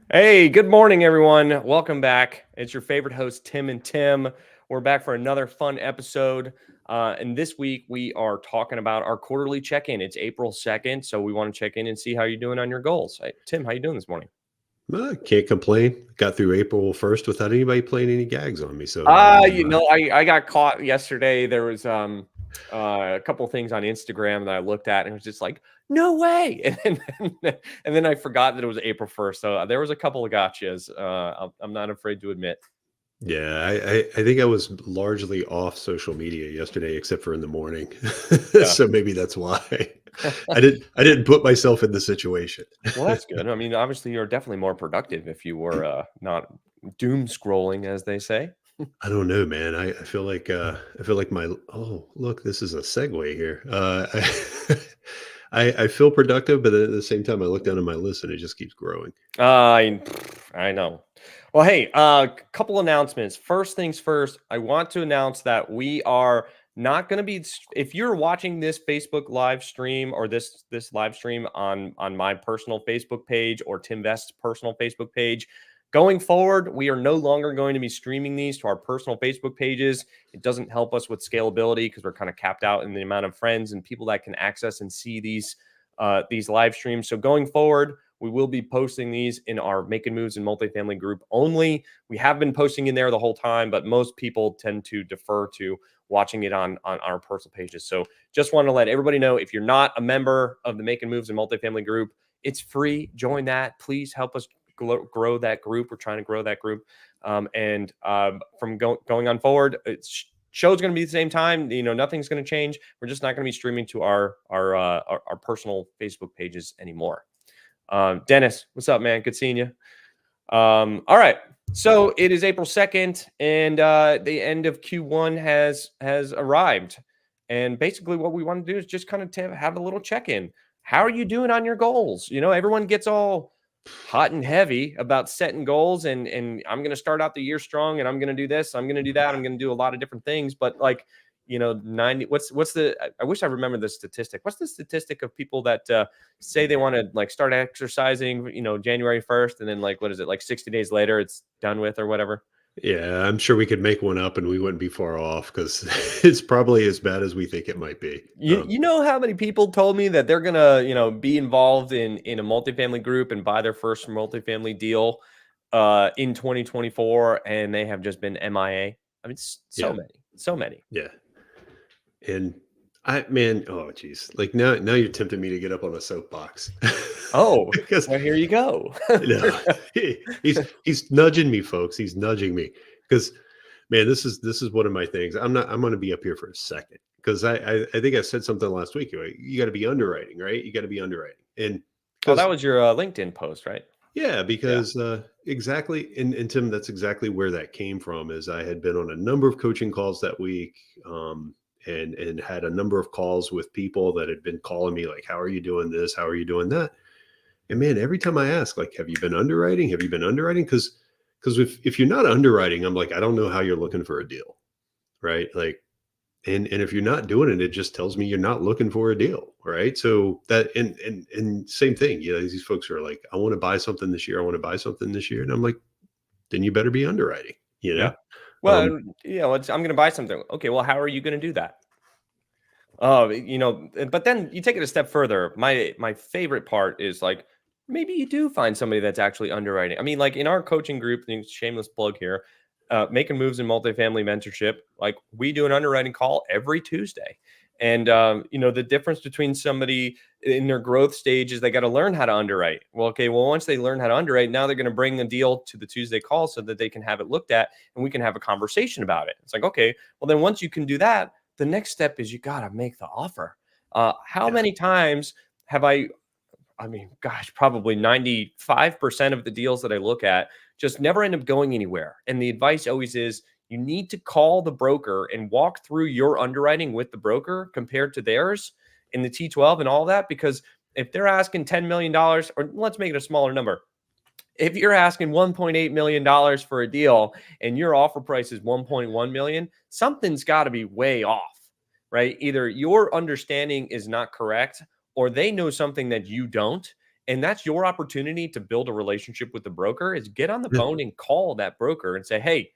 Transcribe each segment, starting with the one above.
Hey, good morning, everyone. Welcome back. It's your favorite host, Tim and Tim. We're back for another fun episode. And this week we are talking about our quarterly check-in. It's April 2nd, so we want to check in and see how you're doing on your goals. Hey, Tim, how you doing this morning? Can't complain. Got through April 1st without anybody playing any gags on me. So I got caught yesterday. There was a couple of things on Instagram that I looked at and it was just like, no way. And then I forgot that it was April 1st. So there was a couple of gotchas. I'm not afraid to admit. yeah, I think I was largely off social media yesterday, except for in the morning. Yeah. So maybe that's why I didn't put myself in the situation. Well, that's good. I mean, obviously, you're definitely more productive if you were not doom scrolling, as they say. I don't know, man. I feel like my look, this is a segue here. I feel productive, but at the same time, I look down at my list and it just keeps growing. I know. Well, hey, couple announcements. First things first, I want to announce that we are not going to be. If you're watching this Facebook live stream or this live stream on my personal Facebook page or Tim Vest's personal Facebook page, going forward, we are no longer going to be streaming these to our personal Facebook pages. It doesn't help us with scalability because we're kind of capped out in the amount of friends and people that can access and see these live streams. So going forward, we will be posting these in our Making Moves and Multifamily group only. We have been posting in there the whole time, but most people tend to defer to watching it on our personal pages. So just want to let everybody know, if you're not a member of the Making Moves and Multifamily group, it's free. Join that. Please help us grow that group. We're trying to grow that group. From going on forward, show's going to be the same time. Nothing's going to change. We're just not going to be streaming to our personal Facebook pages anymore. Dennis, what's up, man? Good seeing you. All right. So it is April 2nd, and the end of Q1 has arrived. And basically what we want to do is just kind of have a little check-in. How are you doing on your goals? Everyone gets all hot and heavy about setting goals and I'm going to start out the year strong and I'm going to do this, I'm going to do that, I'm going to do a lot of different things, but 90, what's the, I wish I remember the statistic. What's the statistic of people that say they want to start exercising, January 1st, and then what is it, 60 days later it's done with or whatever? Yeah, I'm sure we could make one up and we wouldn't be far off because it's probably as bad as we think it might be. You know how many people told me that they're gonna, be involved in a multifamily group and buy their first multifamily deal in 2024, and they have just been MIA. I mean, so Yeah, many, so many. yeah. And man, oh geez, like now you're tempting me to get up on a soapbox Oh, because well, here you go. no, he's nudging me, folks. He's nudging me because man, this is one of my things. I'm going to be up here for a second because I think I said something last week. Right? You got to be underwriting, right? You got to be underwriting, and Oh, that because was your LinkedIn post, right? yeah, Yeah. because exactly, and Tim, that's exactly where that came from. Is I had been on a number of coaching calls that week, and had a number of calls with people that had been calling me like, "How are you doing this? How are you doing that?" And man, every time I ask, like, "Have you been underwriting? Have you been underwriting?" Because if you're not underwriting, I'm like, I don't know how you're looking for a deal, right? Like, and if you're not doing it, it just tells me you're not looking for a deal, right? So that and same thing, these folks are like, I want to buy something this year, I want to buy something this year, and I'm like, then you better be underwriting, you know. Yeah. Um, Well, I'm going to buy something. Okay. Well, how are you going to do that? Oh, but then you take it a step further. My favorite part is maybe you do find somebody that's actually underwriting. I mean, in our coaching group, shameless plug here, Making Moves in Multifamily Mentorship, we do an underwriting call every Tuesday. And the difference between somebody in their growth stage is they got to learn how to underwrite. Well, once they learn how to underwrite, now they're going to bring the deal to the Tuesday call so that they can have it looked at and we can have a conversation about it. It's like, okay, well then once you can do that, the next step is you got to make the offer. How yeah, many times have I mean, gosh, probably 95% of the deals that I look at just never end up going anywhere. And the advice always is you need to call the broker and walk through your underwriting with the broker compared to theirs in the T12 and all that. Because if they're asking $10 million, or let's make it a smaller number, if you're asking $1.8 million for a deal and your offer price is 1.1 million, something's got to be way off, right? Either your understanding is not correct or they know something that you don't. And that's your opportunity to build a relationship with the broker is get on the Yeah. phone and call that broker and say, "Hey,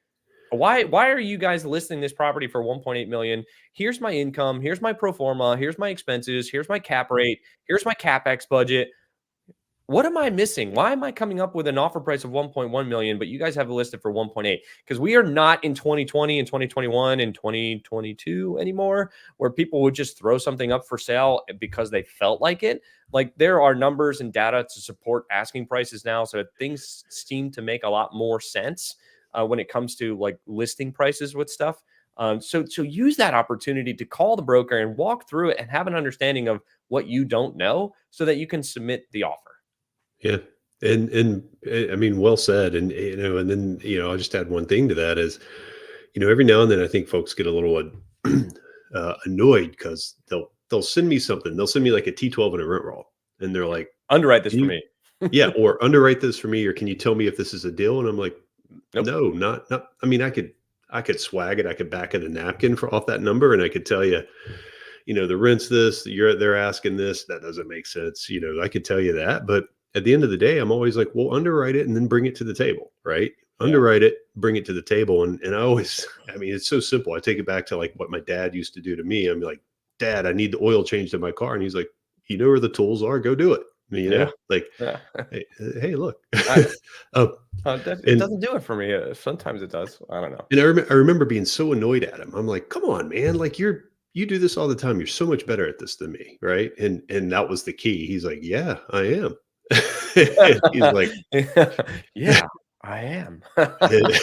why are you guys listing this property for 1.8 million? Here's my income, here's my pro forma, here's my expenses, here's my cap rate, here's my capex budget. What am I missing? Why am I coming up with an offer price of 1.1 million, but you guys have it listed for 1.8? Because we are not in 2020 and 2021 and 2022 anymore, where people would just throw something up for sale because they felt like it. Like there are numbers and data to support asking prices now, so things seem to make a lot more sense when it comes to like listing prices with stuff. So use that opportunity to call the broker and walk through it and have an understanding of what you don't know, so that you can submit the offer. Yeah. I mean, well said. And and then I'll just add one thing to that is, every now and then I think folks get a little annoyed because they'll send me something. They'll send me like a T12 and a rent roll, and they're like, Underwrite this "Can for you, me." yeah, or underwrite this for me, or can you tell me if this is a deal?" And I'm like, Nope. "No, not. I mean, I could swag it. I could back of the napkin for off that number, and I could tell you, the rent's this. They're asking this. That doesn't make sense. I could tell you that, but at the end of the day, I'm always like, well, underwrite it and then bring it to the table, right? Yeah. Underwrite it, bring it to the table, and I always, I mean, it's so simple. I take it back to like what my dad used to do to me. I'm like, Dad, I need the oil changed in my car, and he's like, you know where the tools are, go do it. Yeah. Like, Yeah. hey, look, I uh, it and doesn't do it for me. Sometimes it does. I don't know. I remember being so annoyed at him. I'm like, "Come on, man! Like you do this all the time. You're so much better at this than me, right?" And that was the key. He's like, "Yeah, I am." And he's like, Yeah, I am. and-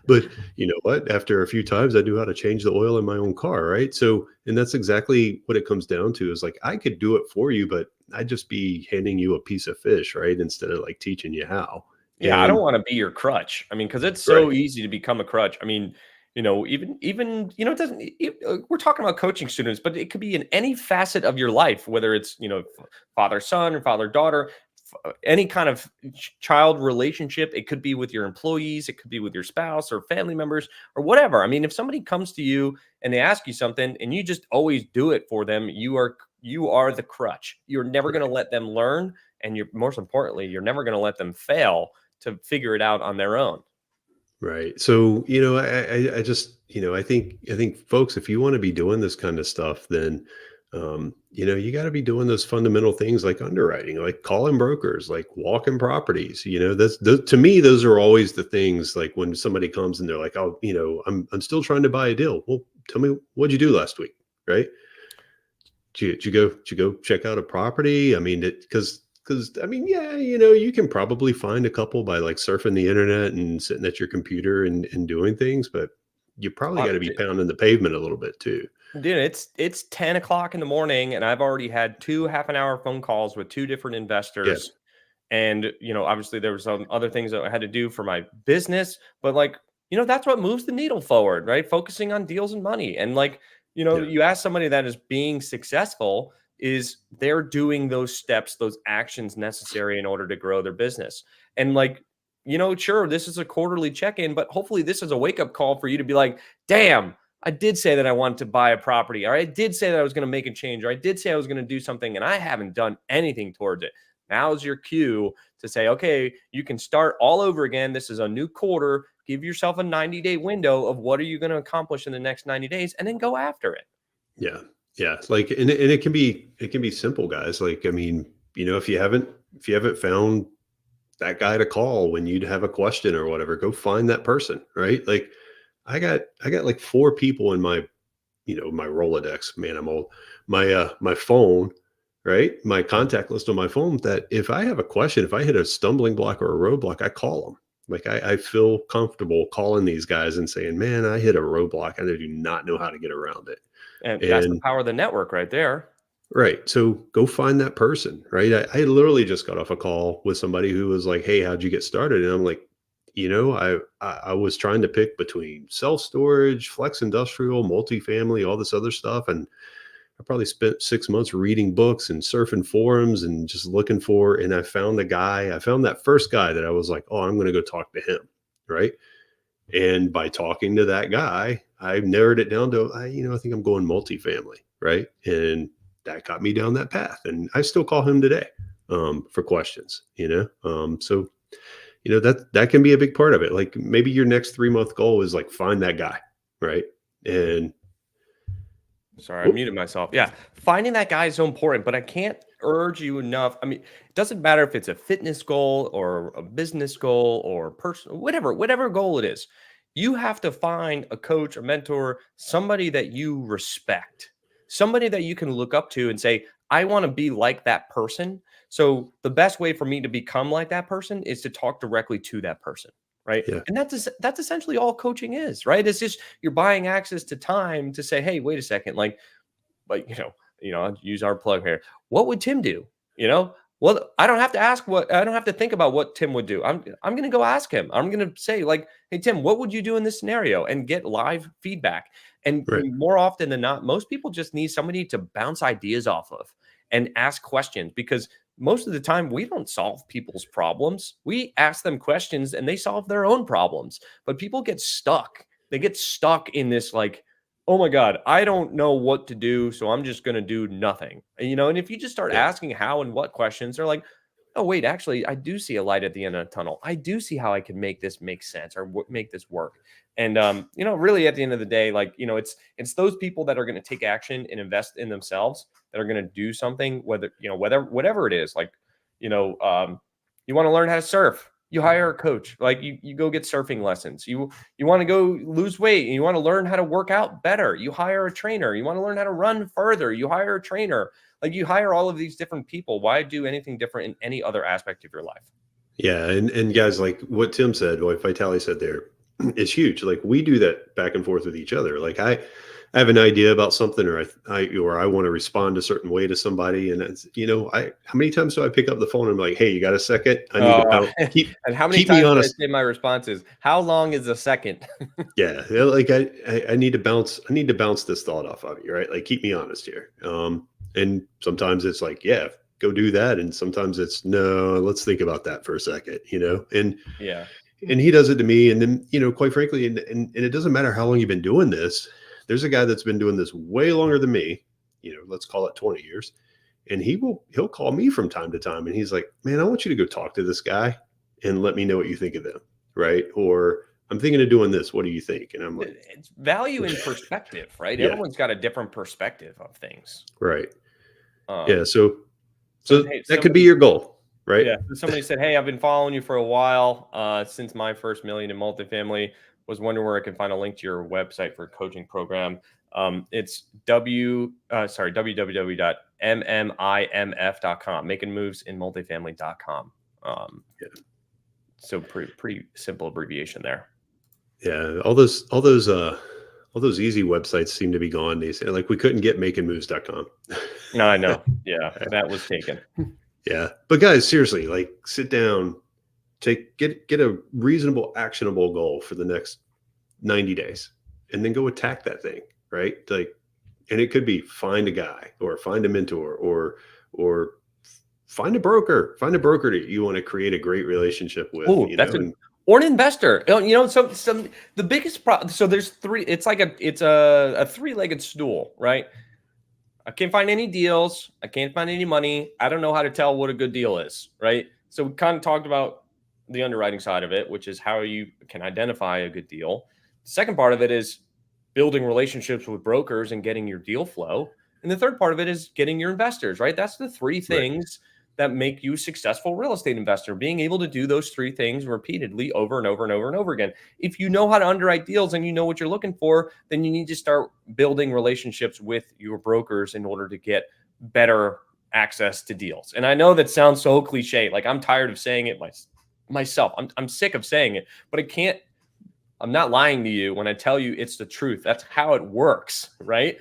but you know what? After a few times, I knew how to change the oil in my own car, right? So, and that's exactly what it comes down to. Is like I could do it for you, but I'd just be handing you a piece of fish, right? Instead of like teaching you how. Yeah, I don't And wanna be your crutch. I mean, because it's right, so easy to become a crutch. I mean, even, it doesn't we're talking about coaching students, but it could be in any facet of your life, whether it's, father-son or father-daughter, any kind of child relationship. It could be with your employees, it could be with your spouse or family members or whatever. I mean, if somebody comes to you and they ask you something and you just always do it for them, you are the crutch. You're never gonna right. let them learn, and you're most importantly, you're never gonna let them fail to figure it out on their own. Right. So, I just, I think folks, if you want to be doing this kind of stuff, then, you got to be doing those fundamental things like underwriting, like calling brokers, like walking properties. To me, those are always the things like when somebody comes and they're like, oh, I'm still trying to buy a deal. Well, tell me, what'd you do last week? Right. Did you go check out a property? I mean, because I mean, yeah, you can probably find a couple by like surfing the internet and sitting at your computer and doing things, but you probably got to be D pounding the pavement a little bit too. Dude, it's 10 o'clock in the morning, and I've already had 2 half-an-hour phone calls with 2 different Yeah, investors. And, obviously there was some other things that I had to do for my business, but like, that's what moves the needle forward, right? Focusing on deals and money. And like, yeah, you ask somebody that is being successful, is they're doing those steps, those actions necessary in order to grow their business. And like, sure, this is a quarterly check-in, but hopefully this is a wake-up call for you to be like, damn, I did say that I wanted to buy a property, or I did say that I was going to make a change, or I did say I was going to do something, and I haven't done anything towards it. Now's your cue to say, okay, you can start all over again. This is a new quarter. Give yourself a 90-day window of what are you going to accomplish in the next 90 days, and then go after it. yeah, yeah. Like, and it can be simple, guys. Like, I mean, if you haven't found that guy to call when you'd have a question or whatever, go find that person, right? Like, I got like four people in my Rolodex, man, I'm old. My phone, right? My contact list on my phone that if I have a question, if I hit a stumbling block or a roadblock, I call them. Like I feel comfortable calling these guys and saying, man, I hit a roadblock. I do not know how to get around it. And that's the And power of the network right there. right. So go find that person, right? I literally just got off a call with somebody who was like, hey, how'd you get started? And I'm like, I was trying to pick between self-storage, flex industrial, multifamily, all this other stuff. And I probably spent 6 months reading books and surfing forums and just looking and I found that first guy that I was like, oh, I'm going to go talk to him. Right. And by talking to that guy, I narrowed it down to, I think I'm going multifamily. Right. And that got me down that path. And I still call him today. for questions, so that can be a big part of it. Like maybe your next 3-month goal is like find that guy, right? And Sorry, I muted myself. Yeah, finding that guy is so important, but I can't urge you enough. I mean, it doesn't matter if it's a fitness goal or a business goal or personal, whatever goal it is. You have to find a coach, a mentor, somebody that you respect, somebody that you can look up to and say, I want to be like that person. So the best way for me to become like that person is to talk directly to that person. Right. yeah, And that's essentially all coaching is, right? It's just you're buying access to time to say, hey, wait a second, like I'll use our plug here. What would Tim do? Well, I don't have to ask what I don't have to think about what Tim would do. I'm gonna go ask him. I'm gonna say, like, hey Tim, what would you do in this scenario? And get live feedback. And right, more often than not, most people just need somebody to bounce ideas off of and ask questions because most of the time we don't solve people's problems. We ask them questions and they solve their own problems. But people get stuck. They get stuck in this like, oh my God, I don't know what to do, so I'm just going to do nothing. And if you just start yeah, asking how and what questions, they're like, oh, wait, actually, I do see a light at the end of the tunnel. I do see how I can make this make sense or make this work. And, really at the end of the day, like, it's those people that are going to take action and invest in themselves that are going to do something, whatever it is. Like, you want to learn how to surf, you hire a coach. Like you go get surfing lessons. You want to go lose weight and you want to learn how to work out better, you hire a trainer. You want to learn how to run further, you hire a trainer. Like you hire all of these different people. Why do anything different in any other aspect of your life? yeah. And guys, like what Tim said, what Vitali said there is huge. Like we do that back and forth with each other. Like I have an idea about something, or I want to respond a certain way to somebody, and it's, how many times do I pick up the phone and I'm like, hey, you got a second? I need to Oh, bounce. Keep and how many keep me times did I honest. say my response is, how long is a second? Yeah, like I need to bounce. I need to bounce this thought off of you, right? Like keep me honest here. And sometimes it's like, yeah, go do that, and sometimes it's no, let's think about that for a second, Yeah. and he does it to me, and then quite frankly, and it doesn't matter how long you've been doing this. There's a guy that's been doing this way longer than me, let's call it 20 years, and he'll call me from time to time, and he's like, man, I want you to go talk to this guy and let me know what you think of them, right? Or I'm thinking of doing this, what do you think? And I'm like, It's value in perspective, right? yeah, Everyone's got a different perspective of things. right, yeah. Um, so So hey, that could be somebody your goal, right? Yeah, so somebody said, "Hey, I've been following you for a while, since my first million in multifamily. Was wondering where I can find a link to your website for a coaching program. It's www.mmimf.com, making moves in multifamily.com. Yeah, So pretty simple abbreviation there. yeah. All those easy websites seem to be gone. They say like we couldn't get makingmoves.com. No, I know. Yeah, that was taken. Yeah. But guys, seriously, like sit down, get a reasonable, actionable goal for the next 90 days and then go attack that thing, right? Like, and it could be find a guy or find a mentor or find a broker that you want to create a great relationship with, Oh, that's a and or an investor. Some the biggest problem. So there's three. It's a three-legged stool, right? I can't find any deals. I can't find any money. I don't know how to tell what a good deal is, right? So we kind of talked about the underwriting side of it, which is how you can identify a good deal. The second part of it is building relationships with brokers and getting your deal flow. And the third part of it is getting your investors, right? That's the three right. things that make you a successful real estate investor, being able to do those three things repeatedly over and over and over and over again. If you know how to underwrite deals and you know what you're looking for, then you need to start building relationships with your brokers in order to get better access to deals. And I know that sounds so cliche. Like I'm tired of saying it myself. I'm sick of saying it, but I'm not lying to you when I tell you it's the truth. That's how it works, right?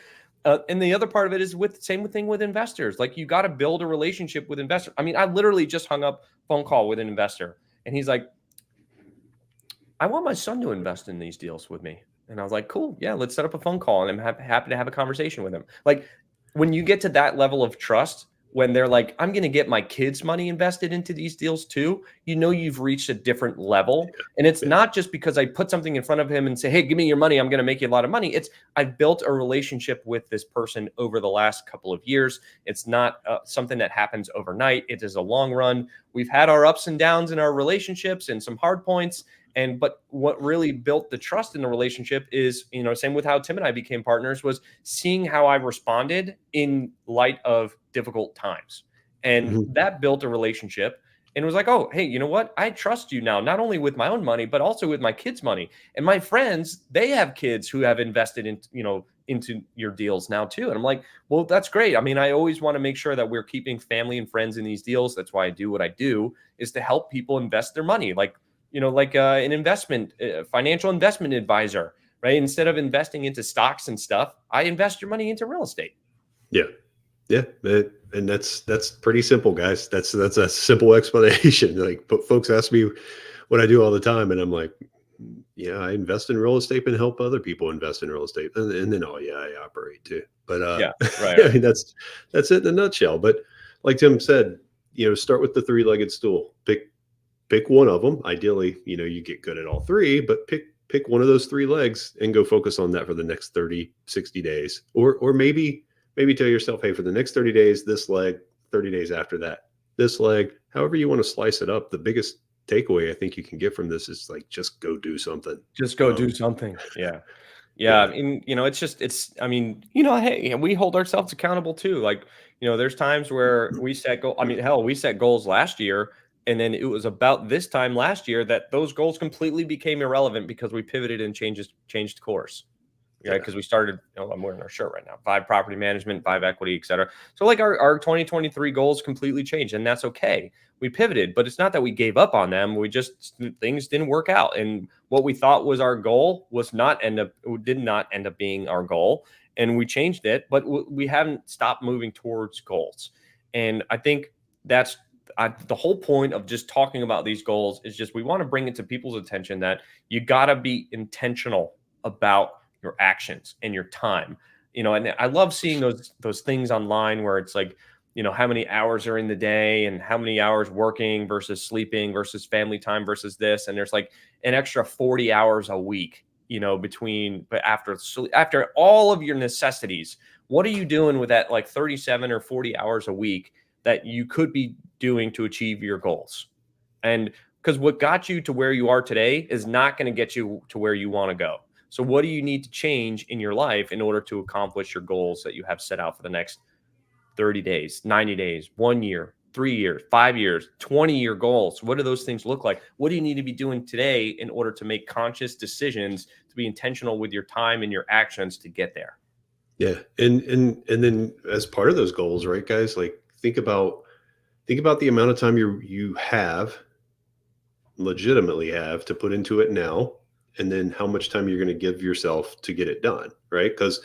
And the other part of it is same thing with investors. Like you got to build a relationship with investors. I mean, I literally just hung up phone call with an investor, and he's like, "I want my son to invest in these deals with me." And I was like, "Cool, yeah, let's set up a phone call." And I'm happy to have a conversation with him. Like when you get to that level of trust, when they're like, I'm going to get my kids' money invested into these deals too, you've reached a different level. And it's Yeah. not just because I put something in front of him and say, hey, give me your money. I'm going to make you a lot of money. It's I've built a relationship with this person over the last couple of years. It's not something that happens overnight. It is a long run. We've had our ups and downs in our relationships and some hard points. But what really built the trust in the relationship is, same with how Tim and I became partners, was seeing how I responded in light of difficult times. And Mhm. that built a relationship and was like, oh, hey, you know what? I trust you now, not only with my own money, but also with my kids' money. And my friends, they have kids who have invested into your deals now too. And I'm like, well, that's great. I mean, I always want to make sure that we're keeping family and friends in these deals. That's why I do what I do, is to help people invest their money. Like an financial investment advisor, right? Instead of investing into stocks and stuff, I invest your money into real estate. Yeah. Yeah. And that's pretty simple, guys. That's a simple explanation. Like, but folks ask me what I do all the time, and I'm like, yeah, I invest in real estate and help other people invest in real estate. And then, oh yeah, I operate too. But Yeah, right, I right. mean, that's it in a nutshell. But like Tim said, start with the three-legged stool. Pick one of them. Ideally, you get good at all three, but pick one of those three legs and go focus on that for the next 30, 60 days. Or maybe tell yourself, hey, for the next 30 days, this leg, 30 days after that, this leg, however you want to slice it up. The biggest takeaway I think you can get from this is like, just go do something. Just go do something. Yeah. Yeah, I Yeah. mean, I mean, hey, we hold ourselves accountable too. Like, there's times where we set goal. I mean, hell, we set goals last year, and then it was about this time last year that those goals completely became irrelevant because we pivoted and changed course. Yeah, Yeah. because we started, I'm wearing our shirt right now, 5 property management, 5 equity, et cetera. So like our 2023 goals completely changed, and that's okay. We pivoted, but it's not that we gave up on them. We just, things didn't work out. And what we thought was our goal did not end up being our goal. And we changed it, but we haven't stopped moving towards goals. And I think that's the whole point of just talking about these goals is just we want to bring it to people's attention that you got to be intentional about your actions and your time. And I love seeing those things online where it's like, how many hours are in the day and how many hours working versus sleeping versus family time versus this. And there's like an extra 40 hours a week, but after all of your necessities, what are you doing with that like 37 or 40 hours a week that you could be doing to achieve your goals? And because what got you to where you are today is not going to get you to where you want to go. So what do you need to change in your life in order to accomplish your goals that you have set out for the next 30 days, 90 days, 1 year, 3 years, 5 years, 20-year goals? What do those things look like? What do you need to be doing today in order to make conscious decisions, to be intentional with your time and your actions to get there? Yeah. And then as part of those goals, right, guys, like think about the amount of time you have legitimately have to put into it now, and then how much time you're going to give yourself to get it done, right? Because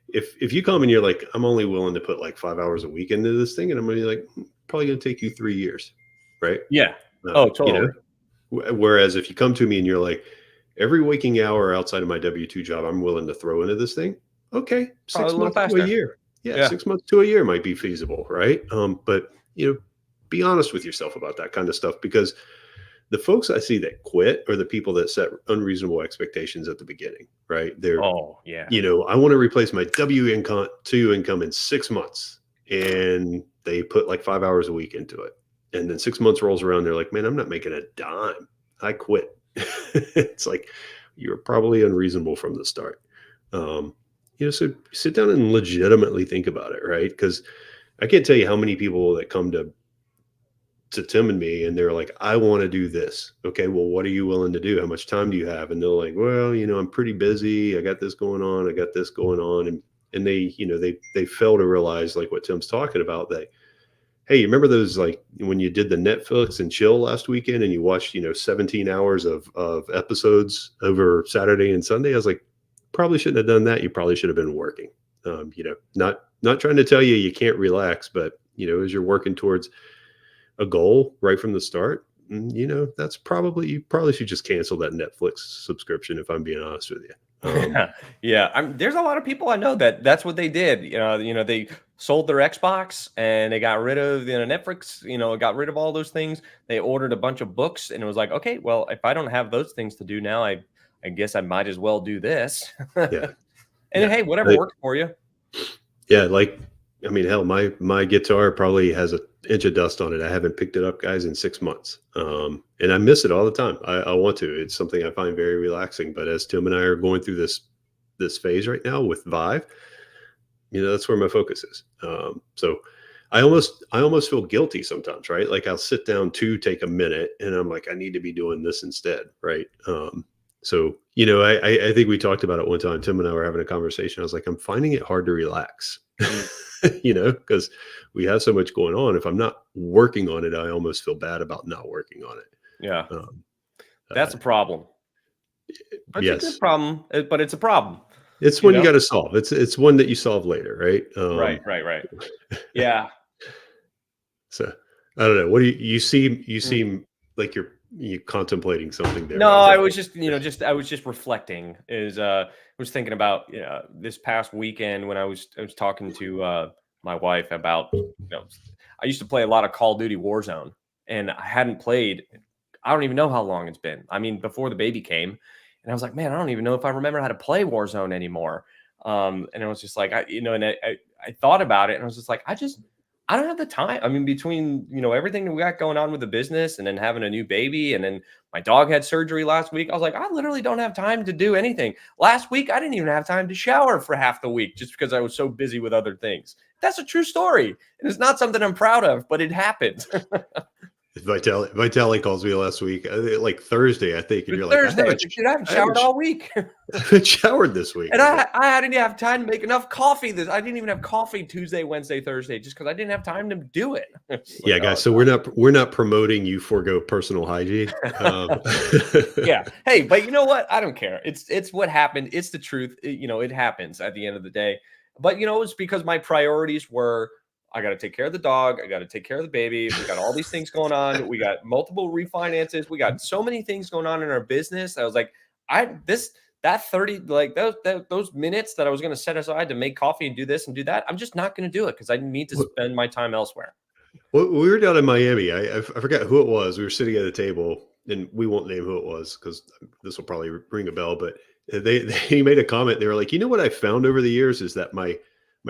if you come and you're like, I'm only willing to put like 5 hours a week into this thing, and I'm going to be like, probably going to take you 3 years, right? Yeah. uh, Oh, you know totally. Whereas if you come to me and you're like, every waking hour outside of my W-2 job I'm willing to throw into this thing, okay, Probably a six little months to a faster. year. Yeah, Yeah. 6 months to a year might be feasible, right? But be honest with yourself about that kind of stuff, because the folks I see that quit are the people that set unreasonable expectations at the beginning, right? Oh, yeah. I want to replace my W-2 income in 6 months. And they put like 5 hours a week into it. And then 6 months rolls around. They're like, man, I'm not making a dime. I quit. It's like, you're probably unreasonable from the start. So sit down and legitimately think about it, right? Because I can't tell you how many people that come to Tim and me, and they're like, I want to do this. Okay, well, what are you willing to do? How much time do you have? And they're like, well, I'm pretty busy. I got this going on. I got this going on. And they fail to realize, like what Tim's talking about, that, hey, you remember those, like when you did the Netflix and chill last weekend and you watched, 17 hours of episodes over Saturday and Sunday? I was like, probably shouldn't have done that. You probably should have been working. Not trying to tell you can't relax, but as you're working towards a goal right from the start, that's probably, you probably should just cancel that Netflix subscription, if I'm being honest with you. Yeah. There's a lot of people I know that that's what they did. They sold their Xbox and they got rid of Netflix. Got rid of all those things. They ordered a bunch of books and it was like, okay, well, if I don't have those things to do now, I guess I might as well do this. Yeah, And yeah. hey, whatever Like, works for you. yeah, like I mean, hell, my guitar probably has an inch of dust on it. I haven't picked it up, guys, in 6 months, and I miss it all the time. I want to. It's something I find very relaxing. But as Tim and I are going through this phase right now with Vive, that's where my focus is. So I almost feel guilty sometimes, right? Like I'll sit down to take a minute, and I'm like, I need to be doing this instead, right? So I think we talked about it one time. Tim and I were having a conversation. I was like, I'm finding it hard to relax, Mm, because we have so much going on. If I'm not working on it, I almost feel bad about not working on it. yeah, Um, uh, that's a problem. But it's a good yes, problem, but it's a problem, it's you one you know? got to solve. It's one that you solve later, right? Right, right, right. Yeah. So I don't know. What do you seem Mm. like you contemplating something there, No, I Vital. was I was just reflecting. I was thinking about this past weekend when I was talking to my wife about I used to play a lot of Call of Duty Warzone, and I hadn't played. I don't even know how long it's been. I mean, before the baby came, and I was like, man, I don't even know if I remember how to play Warzone anymore. And I was just like, I thought about it, and I was just like, I don't have the time. I mean, between everything that we got going on with the business, and then having a new baby, and then my dog had surgery last week. I was like, I literally don't have time to do anything. Last week, I didn't even have time to shower for half the week just because I was so busy with other things. That's a true story. And it's not something I'm proud of, but it happened. Vitali calls me last week, like Thursday, I think, and It was you're like, Thursday. It's like, dude, I haven't I haven't showered all week. I haven't showered this week. And I was like, I didn't have time to make enough coffee. I didn't even have coffee Tuesday, Wednesday, Thursday, just because I didn't have time to do it. It's like, yeah, guys. oh, So we're not promoting you forego personal hygiene. yeah. Hey, but you know what? I don't care. It's what happened. It's the truth. It happens at the end of the day. But it's because my priorities were I got to take care of the dog. I got to take care of the baby. We got all these things going on. We got multiple refinances. We got so many things going on in our business. I was like, that 30 like those minutes that I was going to set aside to make coffee and do this and do that. I'm just not going to do it because I need to spend my time elsewhere. Well, we were down in Miami. I forgot who it was. We were sitting at a table, and we won't name who it was because this will probably ring a bell. But they made a comment. They were like, what I found over the years is that my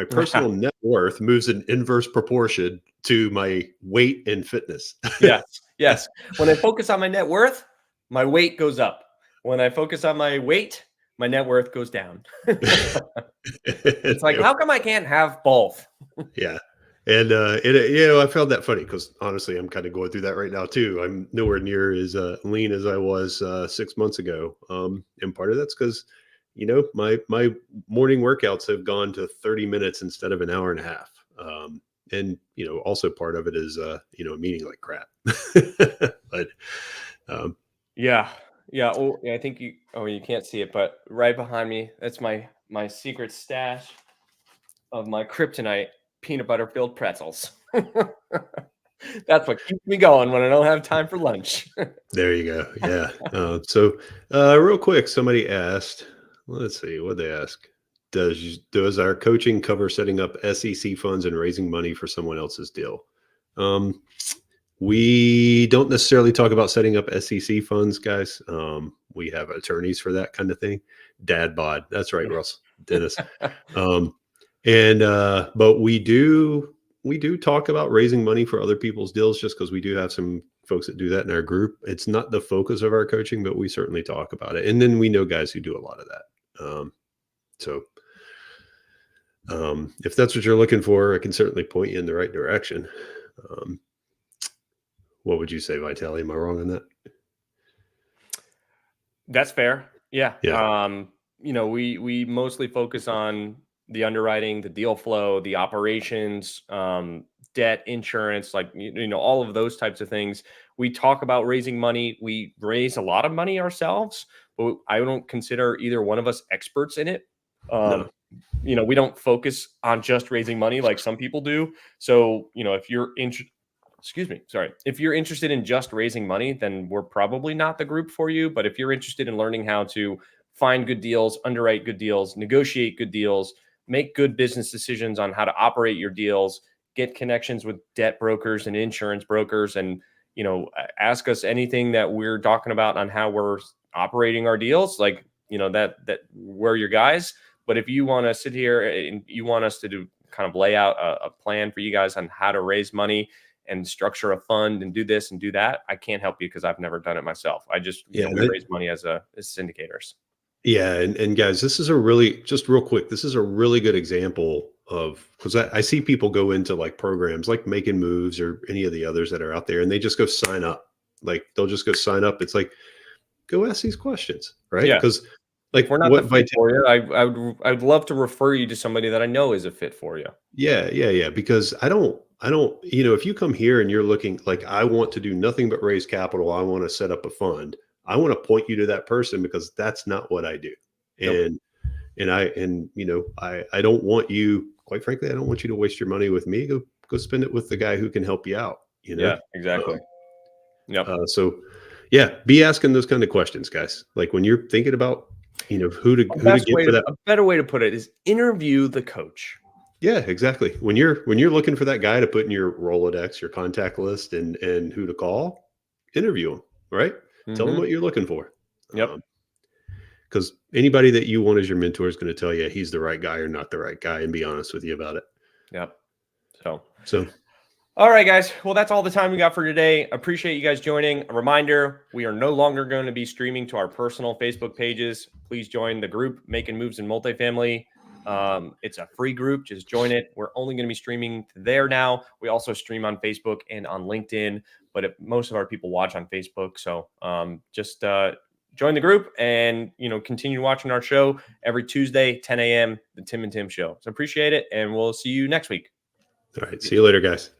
personal net worth moves in inverse proportion to my weight and fitness. Yes. Yes. When I focus on my net worth, my weight goes up. When I focus on my weight, my net worth goes down. It's like, how come I can't have both? Yeah. And I found that funny because honestly, I'm kind of going through that right now too. I'm nowhere near as lean as I was 6 months ago, and part of that's because my morning workouts have gone to 30 minutes instead of an hour and a half, and also part of it is I'm eating like crap, but um, Yeah. Yeah. Oh, yeah, I think you can't see it, but right behind me, that's my secret stash of my kryptonite peanut butter filled pretzels. That's what keeps me going when I don't have time for lunch. there you go. Yeah. Real quick, somebody asked, let's see what they ask. Does our coaching cover setting up SEC funds and raising money for someone else's deal? We don't necessarily talk about setting up SEC funds, guys. We have attorneys for that kind of thing. Dad bod. That's right, Russ. Dennis. Um, but we do talk about raising money for other people's deals just because we do have some folks that do that in our group. It's not the focus of our coaching, but we certainly talk about it. And then we know guys who do a lot of that. If that's what you're looking for, I can certainly point you in the right direction. Um, what would you say, Vitaly? Am I wrong on that? That's fair. Yeah. Yeah. We mostly focus on the underwriting, the deal flow, the operations, debt, insurance, like all of those types of things. We talk about raising money. We raise a lot of money ourselves, but I don't consider either one of us experts in it. No. We don't focus on just raising money like some people do. So, if you're excuse me, sorry. If you're interested in just raising money, then we're probably not the group for you. But if you're interested in learning how to find good deals, underwrite good deals, negotiate good deals, make good business decisions on how to operate your deals, get connections with debt brokers and insurance brokers, and ask us anything that we're talking about on how we're operating our deals. Like, that we're your guys. But if you want to sit here and you want us to do kind of lay out a plan for you guys on how to raise money and structure a fund and do this and do that, I can't help you because I've never done it myself. I just, we raise money as syndicators. Yeah. And guys, this is just real quick, this is a really good example of, because I see people go into like programs like Making Moves or any of the others that are out there, and they just go sign up. Like they'll just go sign up. It's like, go ask these questions, right? Yeah. Because like we're not the fit for you. I'd love to refer you to somebody that I know is a fit for you. Yeah. Because I don't, if you come here and you're looking like, I want to do nothing but raise capital, I want to set up a fund, I want to point you to that person, because that's not what I do. Nope. And I don't want you, quite frankly, I don't want you to waste your money with me. Go spend it with the guy who can help you out, Yeah, exactly. So yeah, be asking those kind of questions, guys. Like when you're thinking about, who to get for that. A better way to put it is interview the coach. Yeah, exactly. When you're looking for that guy to put in your Rolodex, your contact list, and who to call, interview him, right? Tell them what you're looking for. Yep. Because anybody that you want as your mentor is going to tell you he's the right guy or not the right guy, and be honest with you about it. Yep. So. All right, guys. Well, that's all the time we got for today. Appreciate you guys joining. A reminder, we are no longer going to be streaming to our personal Facebook pages. Please join the group Making Moves in Multifamily. It's a free group. Just join it. We're only going to be streaming there now. We also stream on Facebook and on LinkedIn, but most of our people watch on Facebook. So just join the group and, continue watching our show every Tuesday, 10 a.m., the Tim and Tim Show. So appreciate it, and we'll see you next week. All right. See you later, guys.